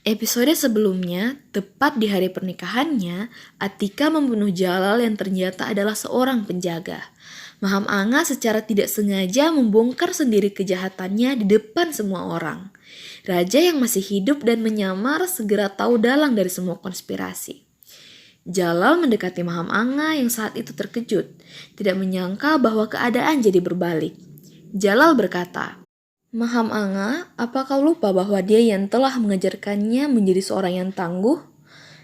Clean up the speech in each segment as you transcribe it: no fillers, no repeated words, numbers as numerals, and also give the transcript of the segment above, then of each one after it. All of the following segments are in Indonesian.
Episode sebelumnya, tepat di hari pernikahannya, Atika membunuh Jalal yang ternyata adalah seorang penjaga. Maham Anga secara tidak sengaja membongkar sendiri kejahatannya di depan semua orang. Raja yang masih hidup dan menyamar segera tahu dalang dari semua konspirasi. Jalal mendekati Maham Anga yang saat itu terkejut, tidak menyangka bahwa keadaan jadi berbalik. Jalal berkata, "Maham Anga, apa kau lupa bahwa dia yang telah mengajarkannya menjadi seorang yang tangguh?"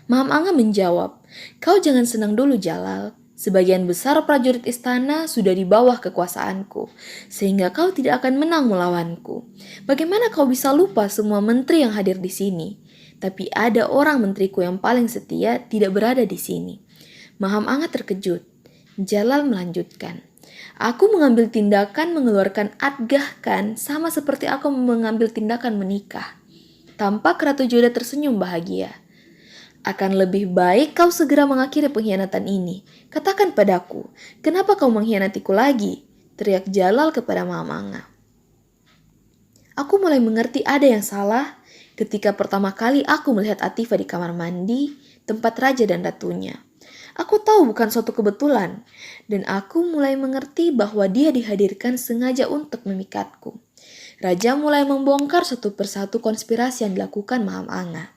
Maham Anga menjawab, "Kau jangan senang dulu Jalal. Sebagian besar prajurit istana sudah di bawah kekuasaanku, sehingga kau tidak akan menang melawanku. Bagaimana kau bisa lupa semua menteri yang hadir di sini? Tapi ada orang menteriku yang paling setia tidak berada di sini." Maham Anga terkejut. Jalal melanjutkan, "Aku mengambil tindakan mengeluarkan Adgah Khan sama seperti aku mengambil tindakan menikah." Tampak Ratu Joda tersenyum bahagia. "Akan lebih baik kau segera mengakhiri pengkhianatan ini. Katakan padaku, kenapa kau mengkhianatiku lagi?" teriak Jalal kepada Maham Anga. "Aku mulai mengerti ada yang salah ketika pertama kali aku melihat Atifah di kamar mandi, tempat raja dan ratunya. Aku tahu bukan suatu kebetulan, dan aku mulai mengerti bahwa dia dihadirkan sengaja untuk memikatku." Raja mulai membongkar satu persatu konspirasi yang dilakukan Maham Anga.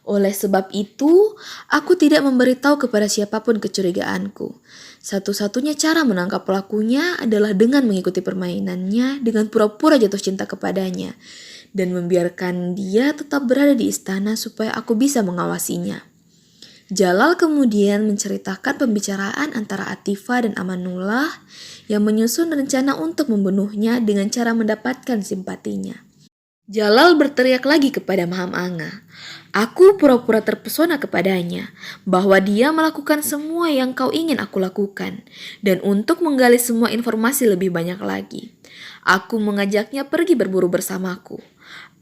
"Oleh sebab itu, aku tidak memberitahu kepada siapapun kecurigaanku. Satu-satunya cara menangkap pelakunya adalah dengan mengikuti permainannya dengan pura-pura jatuh cinta kepadanya, dan membiarkan dia tetap berada di istana supaya aku bisa mengawasinya." Jalal kemudian menceritakan pembicaraan antara Atifah dan Amanullah yang menyusun rencana untuk membunuhnya dengan cara mendapatkan simpatinya. Jalal berteriak lagi kepada Maham Anga, "Aku pura-pura terpesona kepadanya, bahwa dia melakukan semua yang kau ingin aku lakukan, dan untuk menggali semua informasi lebih banyak lagi, aku mengajaknya pergi berburu bersamaku.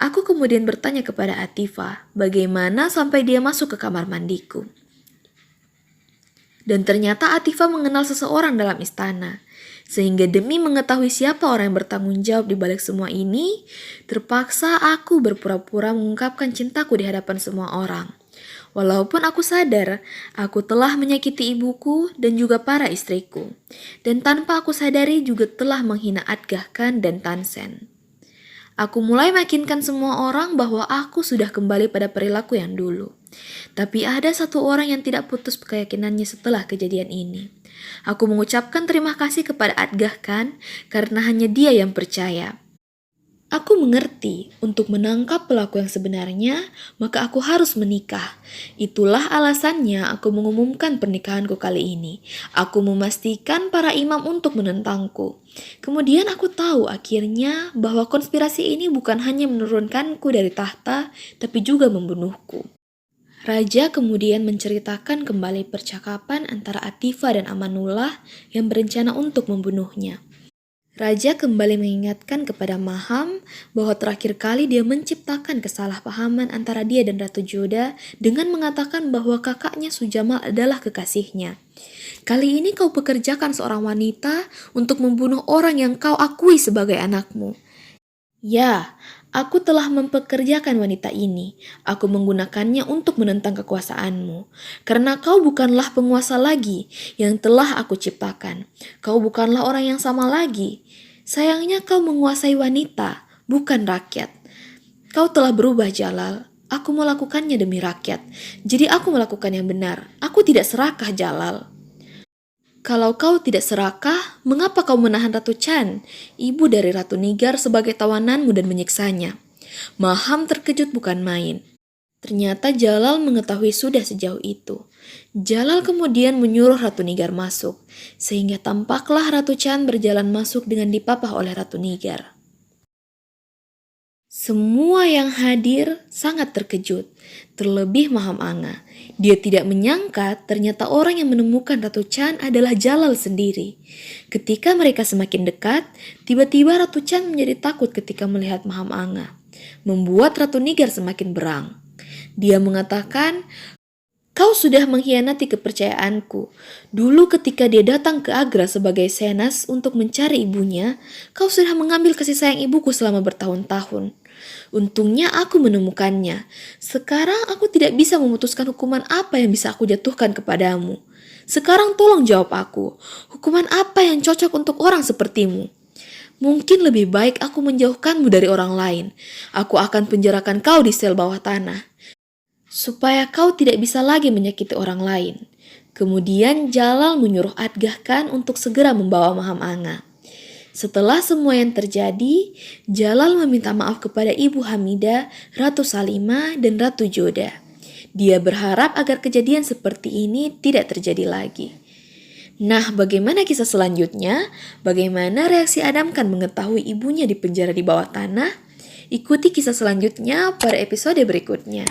Aku kemudian bertanya kepada Atifah, bagaimana sampai dia masuk ke kamar mandiku. Dan ternyata Atifah mengenal seseorang dalam istana. Sehingga demi mengetahui siapa orang yang bertanggung jawab di balik semua ini, terpaksa aku berpura-pura mengungkapkan cintaku di hadapan semua orang. Walaupun aku sadar, aku telah menyakiti ibuku dan juga para istriku. Dan tanpa aku sadari juga telah menghina Adgah Khan dan Tan Sen. Aku mulai meyakinkan semua orang bahwa aku sudah kembali pada perilaku yang dulu. Tapi ada satu orang yang tidak putus keyakinannya setelah kejadian ini. Aku mengucapkan terima kasih kepada Adgah Khan karena hanya dia yang percaya. Aku mengerti, untuk menangkap pelaku yang sebenarnya, maka aku harus menikah. Itulah alasannya aku mengumumkan pernikahanku kali ini. Aku memastikan para imam untuk menentangku. Kemudian aku tahu akhirnya bahwa konspirasi ini bukan hanya menurunkanku dari tahta, tapi juga membunuhku. Raja kemudian menceritakan kembali percakapan antara Atifah dan Amanullah yang berencana untuk membunuhnya. Raja kembali mengingatkan kepada Maham bahwa terakhir kali dia menciptakan kesalahpahaman antara dia dan Ratu Joda dengan mengatakan bahwa kakaknya Sujamal adalah kekasihnya. "Kali ini kau pekerjakan seorang wanita untuk membunuh orang yang kau akui sebagai anakmu." "Ya, aku telah mempekerjakan wanita ini. Aku menggunakannya untuk menentang kekuasaanmu. Karena kau bukanlah penguasa lagi yang telah aku ciptakan. Kau bukanlah orang yang sama lagi. Sayangnya kau menguasai wanita, bukan rakyat. Kau telah berubah Jalal. Aku melakukannya demi rakyat. Jadi aku melakukan yang benar. Aku tidak serakah Jalal." "Kalau kau tidak serakah, mengapa kau menahan Ratu Chan, ibu dari Ratu Nigar sebagai tawananmu dan menyiksanya?" Maham terkejut bukan main. Ternyata Jalal mengetahui sudah sejauh itu. Jalal kemudian menyuruh Ratu Nigar masuk, sehingga tampaklah Ratu Chan berjalan masuk dengan dipapah oleh Ratu Nigar. Semua yang hadir sangat terkejut, terlebih Maham Anga. Dia tidak menyangka ternyata orang yang menemukan Ratu Chan adalah Jalal sendiri. Ketika mereka semakin dekat, tiba-tiba Ratu Chan menjadi takut ketika melihat Maham Anga, membuat Ratu Nigar semakin berang. Dia mengatakan, "Kau sudah mengkhianati kepercayaanku. Dulu ketika dia datang ke Agra sebagai senas untuk mencari ibunya, kau sudah mengambil kasih sayang ibuku selama bertahun-tahun. Untungnya aku menemukannya. Sekarang aku tidak bisa memutuskan hukuman apa yang bisa aku jatuhkan kepadamu. Sekarang tolong jawab aku, hukuman apa yang cocok untuk orang sepertimu? Mungkin lebih baik aku menjauhkanmu dari orang lain. Aku akan penjarakan kau di sel bawah tanah, supaya kau tidak bisa lagi menyakiti orang lain. Kemudian Jalal menyuruh Adgah Khan untuk segera membawa Maham Anga. Setelah semua yang terjadi, Jalal meminta maaf kepada Ibu Hamidah, Ratu Salimah, dan Ratu Joda. Dia berharap agar kejadian seperti ini tidak terjadi lagi. Nah, bagaimana kisah selanjutnya? Bagaimana reaksi Adam Khan mengetahui ibunya dipenjara di bawah tanah? Ikuti kisah selanjutnya pada episode berikutnya.